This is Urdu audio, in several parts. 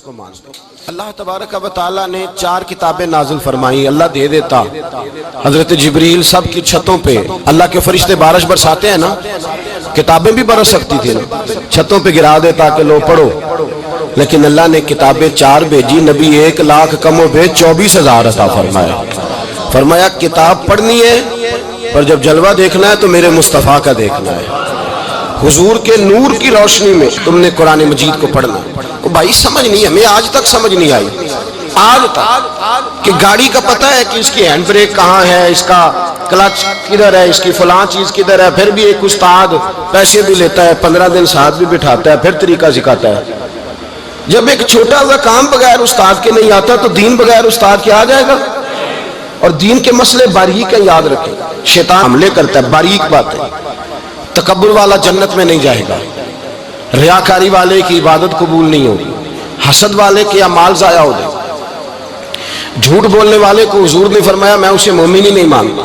کو مانتے ہیں۔ اللہ تبارک و تعالیٰ نے 4 کتابیں نازل فرمائی، اللہ دے دیتا حضرت جبریل سب کی چھتوں پہ، اللہ کے فرشتے بارش برساتے ہیں نا، کتابیں بھی برس سکتی تھی نا، چھتوں پہ گرا دیتا کہ لو پڑھو، لیکن اللہ نے کتابیں 4 بھیجی، نبی 1 لاکھ کم و بیش 24,000 عطا فرمایا۔ فرمایا کتاب پڑھنی ہے پر جب جلوہ دیکھنا ہے تو میرے مصطفیٰ کا دیکھنا ہے، حضور کے نور کی روشنی میں تم نے قرآن مجید کو پڑھنا ہے۔ وہ بھائی سمجھ نہیں، ہمیں آج تک سمجھ نہیں آئی، آج تک کہ گاڑی کا پتہ ہے کہ اس کی ہینڈ بریک کہاں ہے، اس کا کلچ کدھر ہے، اس کی فلاں چیز کدھر ہے، پھر بھی ایک استاد پیسے بھی لیتا ہے، 15 دن ساتھ بھی بٹھاتا ہے، پھر طریقہ سکھاتا ہے۔ جب ایک چھوٹا سا کام بغیر استاد کے نہیں آتا تو دین بغیر استاد کے آ جائے گا؟ اور دین کے مسئلے باریک ہیں، یاد رکھیں، شیطان حملے کرتا ہے، باریک بات ہے۔ تکبر والا جنت میں نہیں جائے گا، ریاکاری والے کی عبادت قبول نہیں ہوگی، حسد والے کے اعمال ضائع ہو جائے، جھوٹ بولنے والے کو حضور نے فرمایا میں اسے مومن ہی نہیں مانتا۔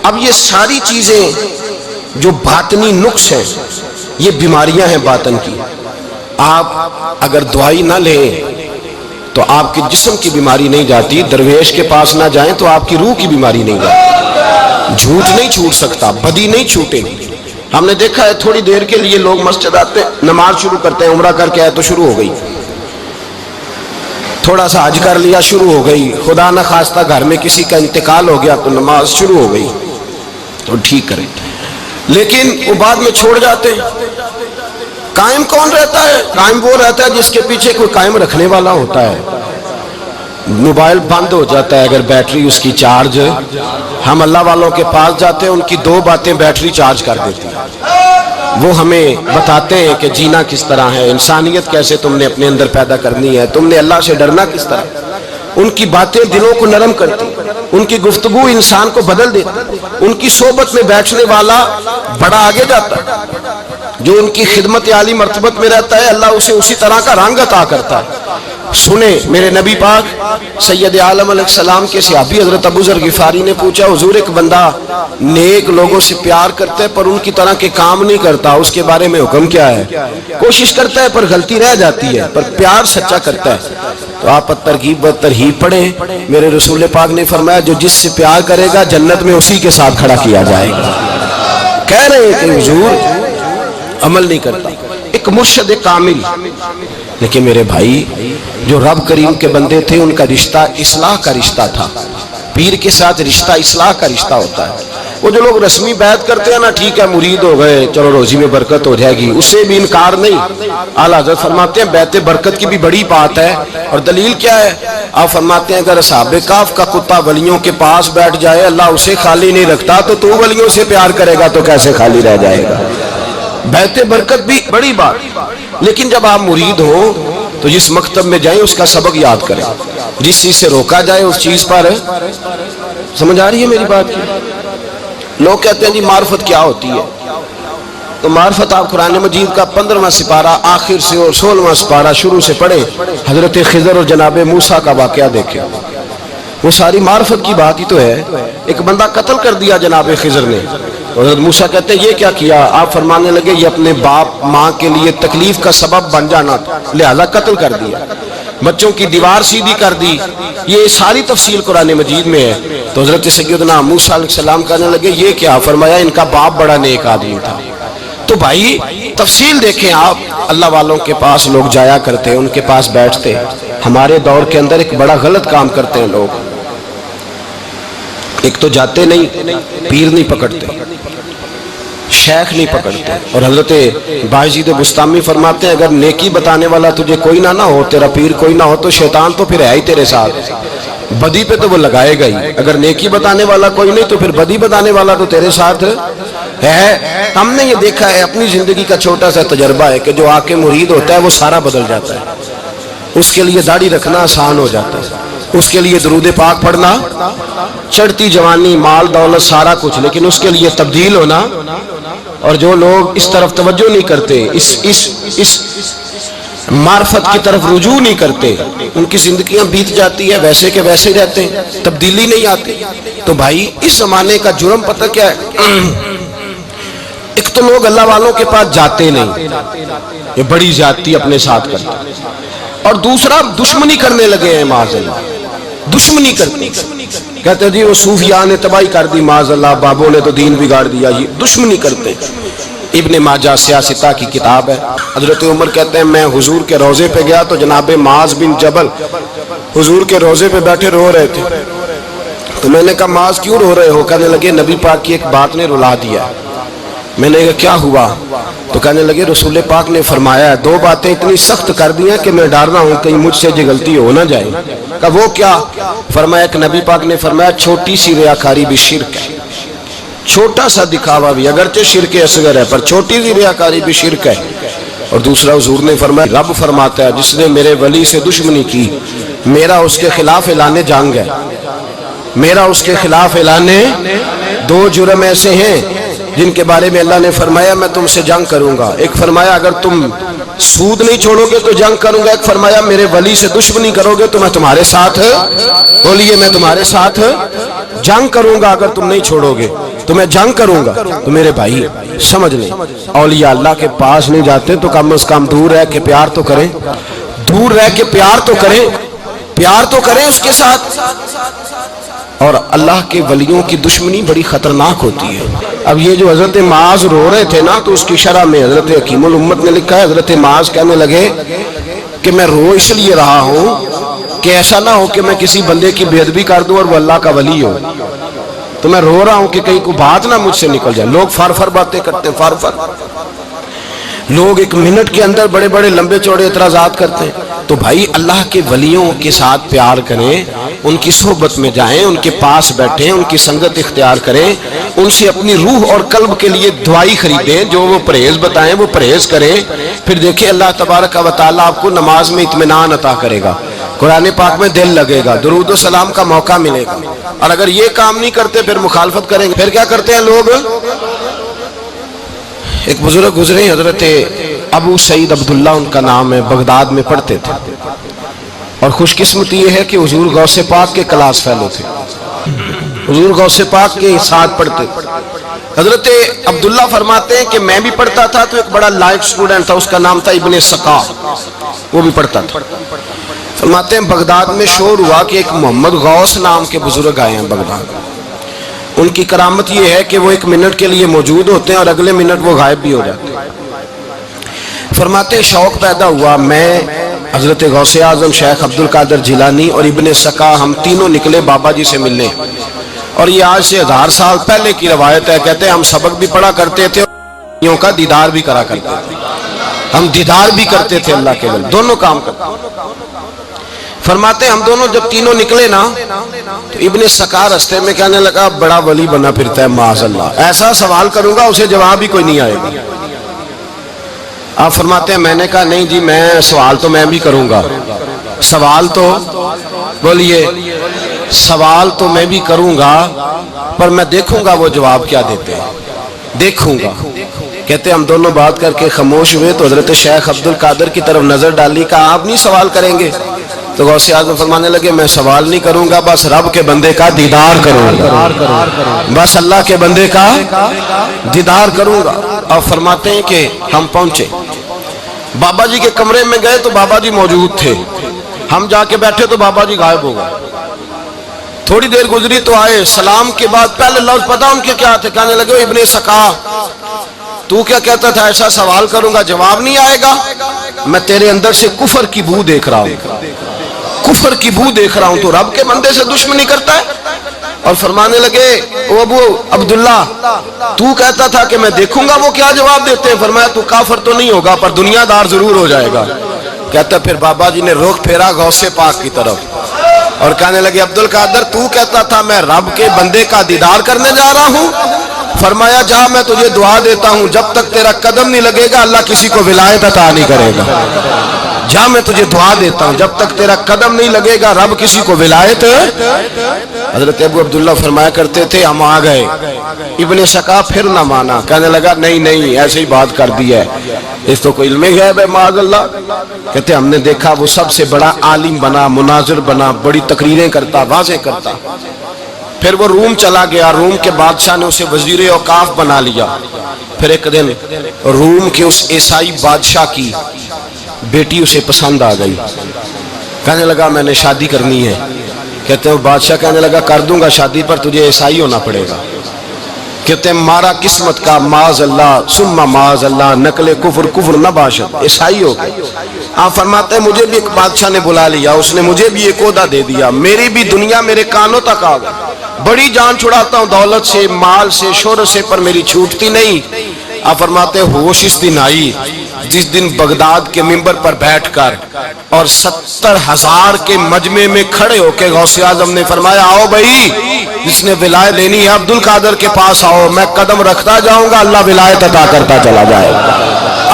اب یہ ساری چیزیں جو باطنی نقص ہیں، یہ بیماریاں ہیں باطن کی، آپ اگر دوائی نہ لیں تو آپ کے جسم کی بیماری نہیں جاتی، درویش کے پاس نہ جائیں تو آپ کی روح کی بیماری نہیں جاتی، جھوٹ نہیں چھوٹ سکتا، بدی نہیں چھوٹے گی۔ ہم نے دیکھا ہے تھوڑی دیر کے لیے لوگ مسجد آتے ہیں، نماز شروع کرتے ہیں، عمرہ کر کے آئے تو شروع ہو گئی، تھوڑا سا حج کر لیا شروع ہو گئی، خدا نہ خواستہ گھر میں کسی کا انتقال ہو گیا تو نماز شروع ہو گئی، تو ٹھیک کریں، لیکن وہ بعد میں چھوڑ جاتے ہیں۔ قائم کون رہتا ہے؟ قائم وہ رہتا ہے جس کے پیچھے کوئی قائم رکھنے والا ہوتا ہے۔ موبائل بند ہو جاتا ہے اگر بیٹری اس کی چارج، ہم اللہ والوں کے پاس جاتے ہیں، ان کی 2 باتیں بیٹری چارج کر دیتی ہیں، وہ ہمیں بتاتے ہیں کہ جینا کس طرح ہے، انسانیت کیسے تم نے اپنے اندر پیدا کرنی ہے، تم نے اللہ سے ڈرنا کس طرح۔ ان کی باتیں دلوں کو نرم کرتی، ان کی گفتگو انسان کو بدل دیتی، ان کی صحبت میں بیٹھنے والا بڑا آگے جاتا ہے، جو ان کی خدمت عالی مرتبت میں رہتا ہے اللہ اسے اسی طرح کا رنگ عطا کرتا ہے۔ سنیں میرے نبی پاک سید عالم علیہ السلام کے صحابی حضرت ابو ذر غفاری نے پوچھا حضور ایک بندہ نیک لوگوں سے پیار کرتا ہے پر ان کی طرح کے کام نہیں کرتا، اس کے بارے میں حکم کیا ہے؟ کوشش کرتا ہے پر غلطی رہ جاتی ہے، پر پیار سچا کرتا ہے، تو آپ ترغیب و ترہیب پڑھیں۔ میرے رسول پاک نے فرمایا جو جس سے پیار کرے گا جنت میں اسی کے ساتھ کھڑا کیا جائے گا۔ کہہ رہے ہیں کہ حضور عمل نہیں کرتا، ایک مرشد کامل، لیکن میرے بھائی جو رب کریم کے بندے تھے ان کا رشتہ اصلاح کا رشتہ تھا، پیر کے ساتھ رشتہ اصلاح کا رشتہ ہوتا ہے۔ وہ جو لوگ رسمی بیعت کرتے ہیں نا، ٹھیک ہے مرید ہو گئے چلو روزی میں برکت ہو جائے گی، اس سے بھی انکار نہیں۔ اعلیٰ حضرت فرماتے ہیں بیعت برکت کی بھی بڑی بات ہے، اور دلیل کیا ہے؟ آپ فرماتے ہیں اگر اصحاب کہف کا کتا ولیوں کے پاس بیٹھ جائے اللہ اسے خالی نہیں رکھتا، تو ولیوں سے پیار کرے گا تو کیسے خالی رہ جائے گا؟ بیعت برکت بھی بڑی بات، لیکن جب آپ مرید ہو تو جس مکتب میں جائیں اس کا سبق یاد کریں، جس چیز سے روکا جائے اس چیز پر، سمجھ آ رہی ہے میری بات کی؟ لوگ کہتے ہیں جی معرفت کیا ہوتی ہے، تو معرفت آپ قرآن مجید کا 15واں سپارہ آخر سے اور 16واں سپارہ شروع سے پڑھیں، حضرت خضر اور جناب موسیٰ کا واقعہ دیکھیں، وہ ساری معرفت کی بات ہی تو ہے۔ ایک بندہ قتل کر دیا جناب خضر نے، حضرت موسیٰ کہتے ہیں یہ کیا کیا؟ آپ فرمانے لگے یہ اپنے باپ ماں کے لیے تکلیف کا سبب بن جانا لہذا قتل کر دیا، بچوں کی دیوار سیدھی کر دی، یہ ساری تفصیل قرآن مجید میں ہے۔ تو حضرت سیدنا موسیٰ علیہ السلام کہنے لگے یہ کیا؟ فرمایا ان کا باپ بڑا نیک آدمی تھا۔ تو بھائی تفصیل دیکھیں آپ، اللہ والوں کے پاس لوگ جایا کرتے، ان کے پاس بیٹھتے۔ ہمارے دور کے اندر ایک بڑا غلط کام کرتے ہیں لوگ، ایک تو جاتے نہیں، پیر نہیں پکڑتے، شیخ نہیں پکڑتے، اور حضرت باجید بستامی فرماتے ہیں اگر نیکی بتانے والا تجھے کوئی نہ ہو، تیرا پیر کوئی نہ ہو، تو شیطان تو پھر ہے ہی تیرے ساتھ، بدی پہ تو وہ لگائے گا ہی۔ اگر نیکی بتانے والا کوئی نہیں تو پھر بدی بتانے والا تو تیرے ساتھ ہے۔ ہم نے یہ دیکھا ہے، اپنی زندگی کا چھوٹا سا تجربہ ہے کہ جو آ کے مرید ہوتا ہے وہ سارا بدل جاتا ہے، اس کے لیے داڑھی رکھنا آسان ہو جاتا ہے، اس کے لیے درود پاک پڑھنا، چڑھتی جوانی مال دولت سارا کچھ، لیکن اس کے لیے تبدیل ہونا۔ اور جو لوگ اس طرف توجہ نہیں کرتے، اس معرفت کی طرف رجوع نہیں کرتے، ان کی زندگیاں بیت جاتی ہے ویسے کے ویسے رہتے ہیں، تبدیلی نہیں آتی۔ تو بھائی اس زمانے کا جرم پتہ کیا ہے؟ ایک تو لوگ اللہ والوں کے پاس جاتے نہیں، یہ بڑی زیادتی اپنے ساتھ کرتے، اور دوسرا دشمنی کرنے لگے ہیں معاذ اللہ، دشمنی کرتے کہتے جی وہ صوفیاء نے تباہی کر دی معاذ اللہ، بابوں نے تو دین بگاڑ دیا، یہ دشمنی کرتے ہیں۔ ابن ماجہ سیاستہ کی کتاب ہے۔ حضرت عمر کہتے ہیں میں حضور کے روضے پہ گیا تو جناب معاذ بن جبل حضور کے روضے پہ بیٹھے رو رہے تھے، تو میں نے کہا معاذ کیوں رو رہے ہو؟ کہنے لگے نبی پاک کی ایک بات نے رلا دیا۔ میں نے کہا کیا ہوا؟ تو کہنے لگے رسول پاک نے فرمایا ہے، دو باتیں اتنی سخت کر دی ہیں کہ میں ڈر رہا ہوں کہیں مجھ سے یہ غلطی ہو نہ جائے۔ کہا وہ کیا؟ فرمایا کہ نبی پاک نے فرمایا چھوٹی سی ریاکاری بھی شرک ہے، چھوٹا سا دکھاوا بھی، اگرچہ شرک اصغر ہے پر چھوٹی سی ریاکاری بھی شرک ہے۔ اور دوسرا حضور نے فرمایا رب فرماتا ہے جس نے میرے ولی سے دشمنی کی میرا اس کے خلاف اعلان جنگ ہے، میرا اس کے خلاف اعلان۔ دو جرم ایسے ہیں جن کے بارے میں اللہ نے فرمایا میں تم سے جنگ کروں گا، ایک فرمایا اگر تم سود نہیں چھوڑو گے تو جنگ کروں گا، ایک فرمایا میرے ولی سے دشمنی کرو گے تو میں تمہارے ساتھ، بولیے میں تمہارے ساتھ جنگ کروں گا، اگر تم نہیں چھوڑو گے تو میں جنگ کروں گا۔ تو میرے بھائی سمجھ لیں اولیاء اللہ کے پاس نہیں جاتے تو کم از کم دور رہ کے پیار تو کریں، دور رہ کے پیار تو کریں، پیار تو کریں اس کے ساتھ۔ اور اللہ کے ولیوں کی دشمنی بڑی خطرناک ہوتی ہے۔ اب یہ جو حضرت معاذ رو رہے تھے نا تو اس کی شرح میں حضرت حکیم الامت نے لکھا ہے حضرت معاذ کہنے لگے کہ میں رو اس لیے رہا ہوں کہ ایسا نہ ہو کہ میں کسی بندے کی بے ادبی کر دوں اور وہ اللہ کا ولی ہو، تو میں رو رہا ہوں کہ کہیں کوئی بات نہ مجھ سے نکل جائے۔ لوگ فار باتیں کرتے ہیں، فار لوگ ایک منٹ کے اندر بڑے بڑے لمبے چوڑے اعتراضات کرتے ہیں۔ تو بھائی اللہ کے ولیوں کے ساتھ پیار کریں، ان کی صحبت میں جائیں، ان کے پاس بیٹھیں، ان کی سنگت اختیار کریں، ان سے اپنی روح اور قلب کے لیے دوائی خریدیں، جو وہ پرہیز بتائیں وہ پرہیز کریں، پھر دیکھیں اللہ تبارک و تعالیٰ آپ کو نماز میں اطمینان عطا کرے گا، قرآن پاک میں دل لگے گا، درود و سلام کا موقع ملے گا۔ اور اگر یہ کام نہیں کرتے پھر مخالفت کریں گے، پھر کیا کرتے ہیں لوگ؟ ایک بزرگ گزرے حضرت ابو سعید عبداللہ ان کا نام ہے، بغداد میں پڑھتے تھے، اور خوش قسمتی یہ ہے کہ حضور غوث پاک کے کلاس فیلو تھے، حضور غوث پاک کے ساتھ پڑھتے تھے۔ حضرت عبداللہ فرماتے ہیں کہ میں بھی پڑھتا تھا تو ایک بڑا لائق اسٹوڈنٹ تھا، اس کا نام تھا ابن سقا، وہ بھی پڑھتا تھا۔ فرماتے ہیں بغداد میں شور ہوا کہ ایک محمد غوث نام کے بزرگ آئے ہیں بغداد۔ ان کی کرامت یہ ہے کہ وہ ایک منٹ کے لیے موجود ہوتے ہیں اور اگلے منٹ وہ غائب بھی ہو جاتے ہیں۔ فرماتے ہیں شوق پیدا ہوا، میں حضرت غوث اعظم شیخ عبد القادر جیلانی اور ابن سقا ہم تینوں نکلے بابا جی سے ملنے، اور یہ آج سے 1000 سال پہلے کی روایت ہے۔ کہتے ہیں ہم سبق بھی پڑھا کرتے تھے اور کا دیدار بھی کرا کرتے تھے، ہم دیدار بھی کرتے تھے اللہ کے ولی، دونوں کام کرتے۔ فرماتے ہیں ہم دونوں جب تینوں نکلے نا تو ابن سقا رستے میں کہنے لگا بڑا ولی بنا پھرتا ہے معاذ اللہ، ایسا سوال کروں گا اسے جواب ہی کوئی نہیں آئے گا۔ آپ فرماتے ہیں میں نے کہا نہیں جی میں سوال تو میں بھی کروں گا، سوال تو بولیے سوال تو میں بھی کروں گا، پر میں دیکھوں گا وہ جواب کیا دیتے ہیں، دیکھوں گا۔ کہتے ہم دونوں بات کر کے خاموش ہوئے تو حضرت شیخ عبد القادر کی طرف نظر ڈالی، کہا آپ نہیں سوال کریں گے؟ تو غوث اعظم فرمانے لگے میں سوال نہیں کروں گا، بس رب کے بندے کا دیدار کروں گا، بس اللہ کے بندے کا دیدار کروں گا۔ اور فرماتے ہیں کہ ہم پہنچے بابا جی کے کمرے میں، گئے تو بابا جی موجود تھے، ہم جا کے بیٹھے تو بابا جی غائب ہو گئے۔ تھوڑی دیر گزری تو آئے، سلام کے بعد پہلے لفظ پتا ان کے کیا تھے، کہنے لگے ابن سقا تو کیا کہتا تھا ایسا سوال کروں گا جواب نہیں آئے گا؟ میں تیرے اندر سے کفر کی بو دیکھ رہا ہوں، کفر کی بو دیکھ رہا ہوں، تو رب کے بندے سے دشمنی کرتا ہے۔ اور فرمانے لگے او ابو عبداللہ تو کہتا تھا کہ میں دیکھوں گا وہ کیا جواب دیتے ہیں۔ فرمایا تو کافر تو نہیں ہوگا پر دنیا دار ضرور ہو جائے گا۔ کہتا پھر بابا جی نے رخ پھیرا غوث پاک کی طرف اور کہنے لگے عبد القادر تو کہتا تھا میں رب کے بندے کا دیدار کرنے جا رہا ہوں، فرمایا جا میں تجھے دعا دیتا ہوں جب تک تیرا قدم نہیں لگے گا اللہ کسی کو ولایت عطا نہیں کرے گا، جا میں تجھے دعا دیتا ہوں جب تک تیرا قدم نہیں لگے گا رب کسی کو ولایت۔ حضرت ابو عبداللہ فرمایا کرتے تھے ہم آ گئے، ابن سقا پھر نہ مانا، کہنے لگا نہیں نہیں ایسے ہی بات کر دی ہے، اس تو کوئی علم غیب ہے معاذ اللہ۔ کہتے ہم نے دیکھا وہ سب سے بڑا عالم بنا، مناظر بنا، بڑی تقریریں کرتا، واضح کرتا۔ پھر وہ روم چلا گیا، روم کے بادشاہ نے اسے وزیر اوقاف بنا لیا۔ پھر ایک دن روم کے اس عیسائی بادشاہ کی بیٹی اسے پسند آ گئی، کہنے لگا میں نے شادی کرنی ہے. کہتے ہیں بادشاہ کہنے لگا کر دوں گا شادی، پر تجھے عیسائی ہونا پڑے گا. کہتے ہیں مارا قسمت کا معاذ اللہ ثم معاذ اللہ، نقل کفر کفر نہ باشد، عیسائی ہو گئے. آپ فرماتے ہیں مجھے بھی ایک بادشاہ نے بلا لیا، اس نے مجھے بھی ایک عہدہ دے دیا، میری بھی دنیا میرے کانوں تک آ گئی، بڑی جان چھڑاتا ہوں دولت سے، مال سے، شہرت سے، پر میری چھوٹتی نہیں. آپ فرماتے ہیں ہوش اس دن آئی جس دن بغداد کے منبر پر بیٹھ کر اور 70,000 کے مجمع میں کھڑے ہو کے غوث اعظم نے فرمایا آؤ بھائی، جس نے ولایت لینی ہے عبد القادر کے پاس آؤ، میں قدم رکھتا جاؤں گا، اللہ ولایت عطا کرتا چلا جائے گا.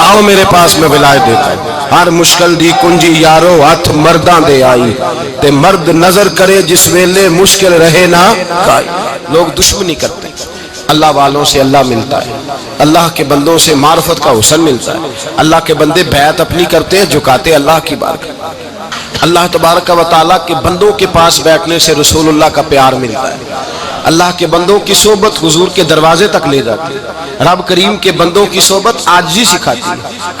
آؤ میرے پاس، میں ولایت دیتا ہوں. ہر مشکل دی کنجی یارو ہاتھ مرداں دے آئی، تے مرد نظر کرے جس ویلے مشکل رہے نہ کائی. لوگ دشمنی کرتے ہیں، اللہ والوں سے اللہ ملتا ہے، اللہ کے بندوں سے معرفت کا حسن ملتا ہے. اللہ کے بندے بیعت اپنی کرتے ہیں، جھکاتے اللہ کی بارگاہ. اللہ تبارک و تعالیٰ کے بندوں کے پاس بیٹھنے سے رسول اللہ کا پیار ملتا ہے. اللہ کے بندوں کی صحبت حضور کے دروازے تک لے جاتی ہے. رب کریم کے بندوں کی صحبت عاجزی سکھاتی ہے.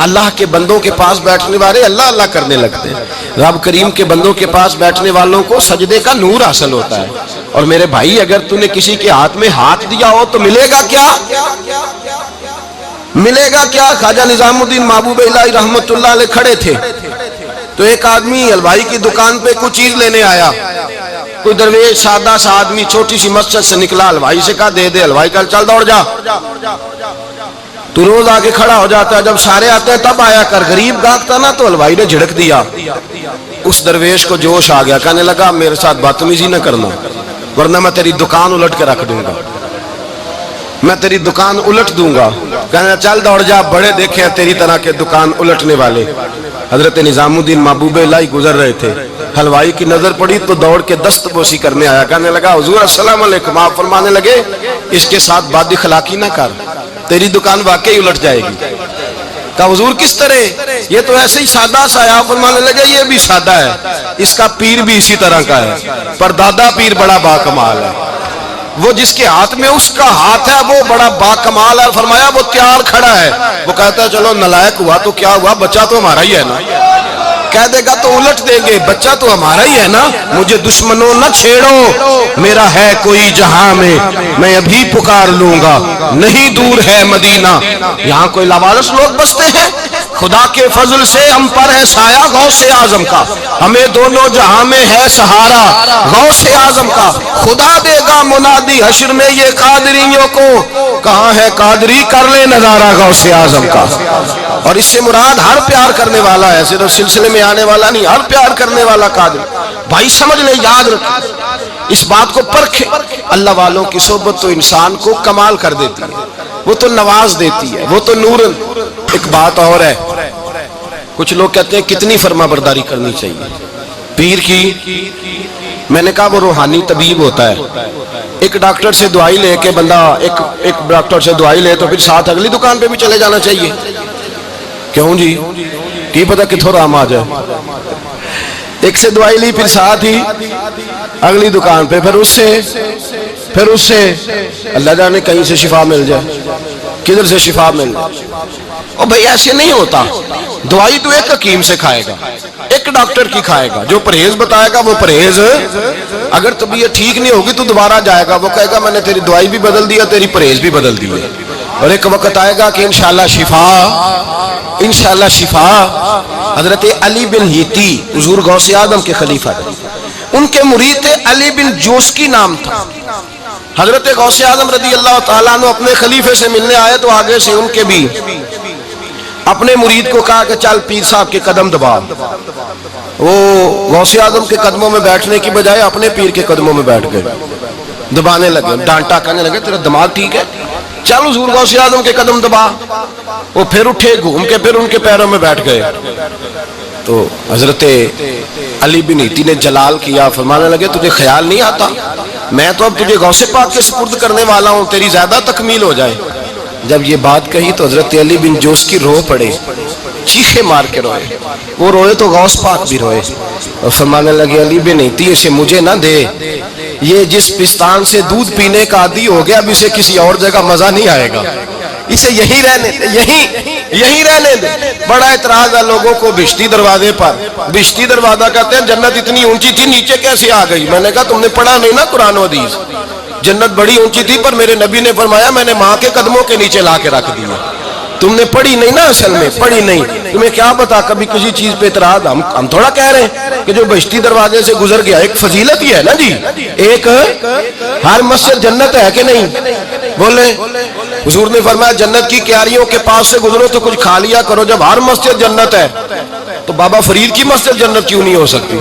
اللہ کے بندوں کے پاس بیٹھنے والے اللہ اللہ کرنے لگتے ہیں. رب کریم کے بندوں کے پاس بیٹھنے والوں کو سجدے کا نور حاصل ہوتا ہے. اور میرے بھائی اگر تو نے کسی کے ہاتھ میں ہاتھ دیا ہو تو ملے گا کیا؟ ملے گا کیا؟ خواجہ نظام الدین محبوب الہی رحمت اللہ علیہ کھڑے تھے تو ایک آدمی حلوائی کی دکان پہ کچھ چیز لینے آیا. کوئی درویش سادہ سا آدمی چھوٹی سی مسجد سے نکلا، حلوائی سے کہا دے دے. حلوائی کہا چل دوڑ جا. تو روز آگے کھڑا ہو جاتا ہے، جب سارے آتے ہیں تب آیا کر. غریب گاہک تھا نا تو حلوائی نے جھڑک دیا. اس درویش کو جوش آ گیا، کہنے لگا میرے ساتھ بدتمیزی نہ کرنا ورنہ میں تیری دکان الٹ کے رکھ دوں گا، میں تیری دکان الٹ دوں گا. کہنا چل دوڑ جا، بڑے دیکھے ہیں تیری طرح کے دکان الٹنے والے. حضرت نظام الدین محبوب الہی گزر رہے تھے، حلوائی کی نظر پڑی تو دوڑ کے دست بوسی کرنے آیا. کہنے لگا حضور السلام علیکم. آپ فرمانے لگے اس کے ساتھ بد اخلاقی نہ کر، تیری دکان واقعی الٹ جائے گی. کہا حضور کس طرح؟ یہ تو ایسے ہی سادہ سا ہے. آپ فرمانے لگے یہ بھی سادہ ہے، اس کا پیر بھی اسی طرح کا ہے، پر دادا پیر بڑا باکمال ہے. وہ جس کے ہاتھ میں اس کا ہاتھ ہے وہ بڑا باکمال ہے. فرمایا وہ تیار کھڑا ہے. وہ کہتا ہے چلو نالائق ہوا تو کیا ہوا، بچہ تو ہمارا ہی ہے نا. کہہ دے گا تو الٹ دیں گے، بچہ تو ہمارا ہی ہے نا. مجھے دشمنوں نہ چھیڑو، میرا ہے کوئی جہاں میں ابھی پکار لوں گا. نہیں دور ہے مدینہ، یہاں کوئی لاوارث لوگ بستے ہیں. خدا کے فضل سے ہم پر ہے سایہ غوث اعظم کا، ہمیں دونوں جہاں میں ہے سہارا غوث اعظم کا. خدا دے گا منادی حشر میں یہ قادریوں کو، کہاں ہے قادری کر لے نظارہ غوث اعظم کا. اور اس سے مراد ہر پیار کرنے والا ہے، صرف سلسلے میں آنے والا نہیں، ہر پیار کرنے والا قادر. بھائی سمجھ لے، یاد رکھ، اس بات کو پرکھے. اللہ والوں کی صحبت تو انسان کو کمال کر دیتی ہے، وہ تو نواز دیتی ہے، وہ تو نور. ایک بات اور ہے، کچھ لوگ کہتے ہیں کتنی فرما برداری کرنی چاہیے پیر کی. میں نے کہا وہ روحانی طبیب ہوتا ہے. ایک ڈاکٹر سے دوائی لے کے بندہ ایک ڈاکٹر سے دوائی لے تو پھر ساتھ اگلی دکان پہ بھی چلے جانا چاہیے. کیوں جی؟ کی پتہ کتھوں رام آ جائے. ایک سے دوائی لی پھر ساتھ ہی اگلی دکان پہ، پھر اس سے اللہ جانے کہیں سے شفا مل جائے، کدھر سے شفا مل جائے. اور بھئی ایسے نہیں ہوتا. دوائی تو ایک حکیم سے کھائے گا، ایک ڈاکٹر کی کھائے گا، جو پرہیز بتائے گا وہ پرہیز. اگر طبیعت ٹھیک نہیں ہوگی تو دوبارہ جائے گا، وہ کہے گا میں نے تیری دوائی بھی بدل دیا، تیری پرہیز بھی بدل دی ہے. اور ایک وقت آئے گا کہ انشاءاللہ شفا. حضرت علی بن ہیتی حضور غوث اعظم کے خلیفہ تھے، ان کے مرید تھے علی بن جوسکی نام تھا. حضرت غوث اعظم رضی اللہ تعالیٰ عنہ اپنے خلیفے سے ملنے آئے تو آگے سے ان کے بھی اپنے مرید کو کہا کہ چل پیر صاحب کے قدم دبا. وہ غوث اعظم کے قدموں میں بیٹھنے کی بجائے اپنے پیر کے قدموں میں بیٹھ گئے، دبانے لگے، ڈانٹا، کہنے لگے تیرا دماغ ٹھیک ہے، چل حضور غوث اعظم کے قدم دبا. وہ پھر اٹھے، گھوم کے پھر ان کے پیروں میں بیٹھ گئے. تو حضرت علی بن ہیتی نے جلال کیا، فرمانے لگے تجھے خیال نہیں آتا میں تو اب تجھے غوث پاک کے سپرد کرنے والا ہوں، تیری زیادہ تکمیل ہو جائے. جب یہ بات کہی تو حضرت علی بن جوسکی رو پڑے، چیخے مار کے روئے. وہ روئے تو غوث پاک بھی روئے اور فرمانے لگے علی بن ہیتی اسے مجھے نہ دے، یہ جس پستان سے دودھ پینے کا عادی ہو گیا اب اسے کسی اور جگہ مزہ نہیں آئے گا، اسے یہی رہنے، یہیں رہنے دے. بڑا اعتراض ہے لوگوں کو بہشتی دروازے پر. بہشتی دروازہ کہتے ہیں جنت اتنی اونچی تھی نیچے کیسے آ گئی؟ میں نے کہا تم نے پڑھا نہیں نا قرآن و حدیث. جنت بڑی اونچی تھی پر میرے نبی نے فرمایا میں نے ماں کے قدموں کے نیچے لا کے رکھ دیا. تم نے پڑھی نہیں نا، اصل میں پڑھی نہیں. تمہیں کیا پتا کبھی کسی چیز پہ اعتراض. ہم تھوڑا کہہ رہے ہیں کہ جو بہشتی دروازے سے گزر گیا ایک فضیلت ہی ہے نا جی. ایک ہر مسجد جنت ہے کہ نہیں؟ بولے حضور نے فرمایا جنت کی کیاریوں کے پاس سے گزرو تو کچھ کھا لیا کرو. جب ہر مسجد جنت ہے تو بابا فرید کی مسجد جنت کیوں نہیں ہو سکتی؟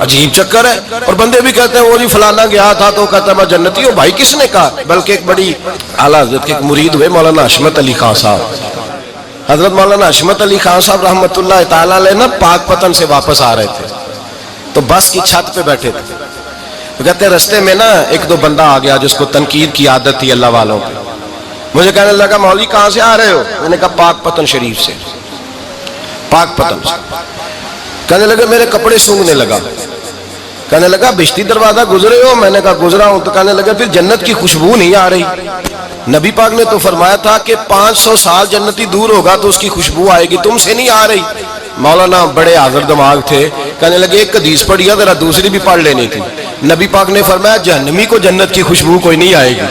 عجیب چکر ہے. اور بندے بھی کہتے ہیں وہ جی فلانا گیا تھا تو کہتا میں جنتی ہوں. بھائی کس نے کہا؟ بلکہ ایک بڑی اعلیٰ حضرت کے ایک مرید ہوئے مولانا حشمت علی خان صاحب. حضرت مولانا حشمت علی خان صاحب رحمۃ اللہ تعالی علیہ نا پاک پتن سے واپس آ رہے تھے تو بس کی چھت پہ بیٹھے تھے. کہتے ہیں رستے میں نا ایک دو بندہ آ گیا جس کو تنقید کی عادت تھی اللہ والوں پہ. مجھے کہنے لگا مولوی کہاں سے آ رہے ہو؟ میں نے کہا پاک پتن شریف سے. پاک پتن سے. کہنے لگے میرے کپڑے سونگنے لگا. کہنے لگا بہشتی دروازہ گزرے ہو؟ میں نے کہا گزرا ہوں. تو کہنے لگا پھر جنت کی خوشبو نہیں آ رہی؟ نبی پاک نے تو فرمایا تھا کہ 500 سال جنتی دور ہوگا تو اس کی خوشبو آئے گی، تم سے نہیں آ رہی. مولانا بڑے حاضر دماغ تھے. کہنے لگے ایک حدیث پڑھی ہے ذرا دوسری بھی پڑھ لینی تھی. نبی پاک نے فرمایا جہنمی کو جنت کی خوشبو کوئی نہیں آئے گی.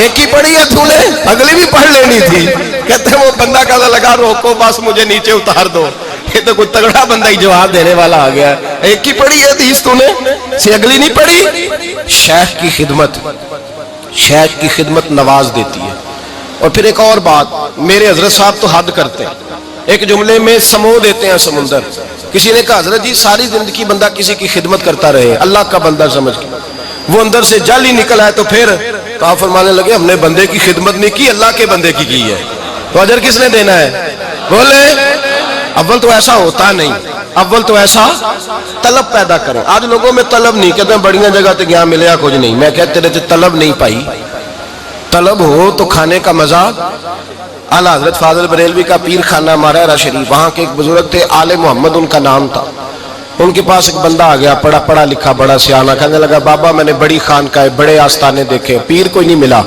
ایک ہی پڑھی ہے تو نے، اگلی بھی پڑھ لینی تھی. کہتے ہیں وہ بندہ کہنے لگا روکو بس مجھے نیچے اتار دو. یہ تو کوئی تگڑا بندہ ہی جواب دینے والا آ گیا. ایک ہی پڑھی ہے حدیث تو نے، سے اگلی نہیں پڑھی. شیخ کی خدمت، شیخ کی خدمت نواز دیتی ہے. اور پھر ایک اور بات، میرے حضرت صاحب تو حد کرتے ہیں. ایک جملے میں سمو دیتے ہیں سمندر. کسی نے کہا حضرت جی ساری زندگی بندہ کسی کی خدمت کرتا رہے اللہ کا بندہ سمجھ کے، وہ اندر سے جل ہی نکل آئے تو پھر تو آپ فرمانے لگے ہم نے بندے کی خدمت نہیں کی اللہ کے بندے کی ہے. تو اجر کس نے دینا ہے؟ بولے اول تو ایسا ہوتا نہیں. اول تو ایسا طلب پیدا کریں. آج لوگوں میں طلب نہیں. کہتے ہیں بڑیاں جگہ تے گیا ملیا کچھ نہیں. میں کہتے رہتے طلب نہیں پائی. طلب ہو تو کھانے کا مزہ. اعلیٰ حضرت فاضل بریلوی کا پیر خانہ مارہرہ شریف، وہاں کے ایک بزرگ تھے آل محمد ان کا نام تھا. ان کے پاس ایک بندہ آ گیا پڑھا لکھا بڑا سیانہ. کہنے لگا بابا میں نے بڑی خانقاہیں بڑے آستانے دیکھے پیر کوئی نہیں ملا.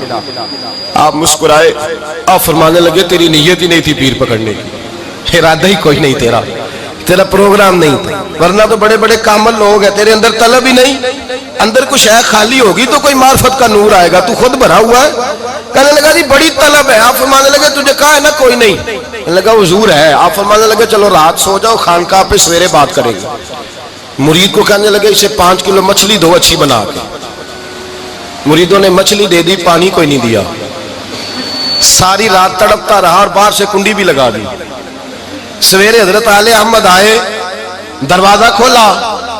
آپ مسکرائے. آپ فرمانے لگے تیری نیت ہی نہیں تھی پیر پکڑنے کی، ارادہ ہی کوئی نہیں تیرا پروگرام نہیں تھا. ورنہ تو بڑے بڑے کامل لوگ ہیں، تیرے اندر طلب ہی نہیں. اندر کچھ ہے خالی ہوگی تو کوئی معرفت کا نور آئے گا. تو خود بھرا ہوا ہے. کہنے لگا جی بڑی طلب ہے. آپ فرمانے لگے تجھے کہا ہے نا کوئی نہیں. کہنے لگا حضور ہے. آپ فرمانے لگے چلو رات سو جاؤ خانقاہ پہ سویرے بات کرے گا. مرید کو کہنے لگے اسے 5 کلو مچھلی دو اچھی بنا کے. مریدوں نے مچھلی دے دی، پانی کوئی نہیں دیا. ساری رات تڑپتا رہا اور باہر سے کنڈی بھی لگا دی. سویرے حضرت آل احمد آئے، دروازہ کھولا،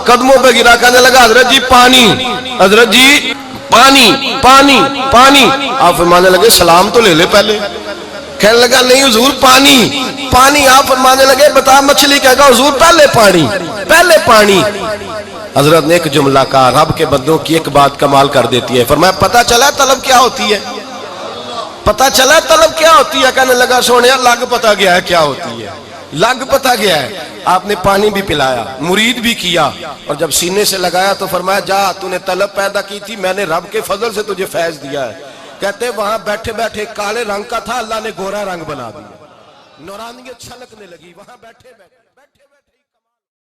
قدموں پہ گرا. کہنے لگا حضرت جی پانی، حضرت جی پانی پانی پانی. آپ فرمانے لگے سلام تو لے لے پہلے. کہنے لگا نہیں حضور پانی پانی. آپ فرمانے لگے بتا مچھلی کہے گا حضور پہلے پانی پہلے پانی. حضرت نے ایک جملہ کہا رب کے بندوں کی ایک بات کمال کر دیتی ہے. فرمایا پتہ چلا طلب کیا ہوتی ہے؟ پتہ چلا طلب کیا ہوتی ہے؟ کہنے لگا سونے لگ پتہ گیا ہے کیا ہوتی ہے، لگ پتہ گیا ہے. آپ نے پانی بھی پلایا، مرید بھی کیا، اور جب سینے سے لگایا تو فرمایا جا تو نے طلب پیدا کی تھی، میں نے رب کے فضل سے تجھے فیض دیا ہے. کہتے وہاں بیٹھے بیٹھے کالے رنگ کا تھا اللہ نے گورا رنگ بنا دیا، نورانیت چھلکنے لگی وہاں بیٹھے بیٹھے.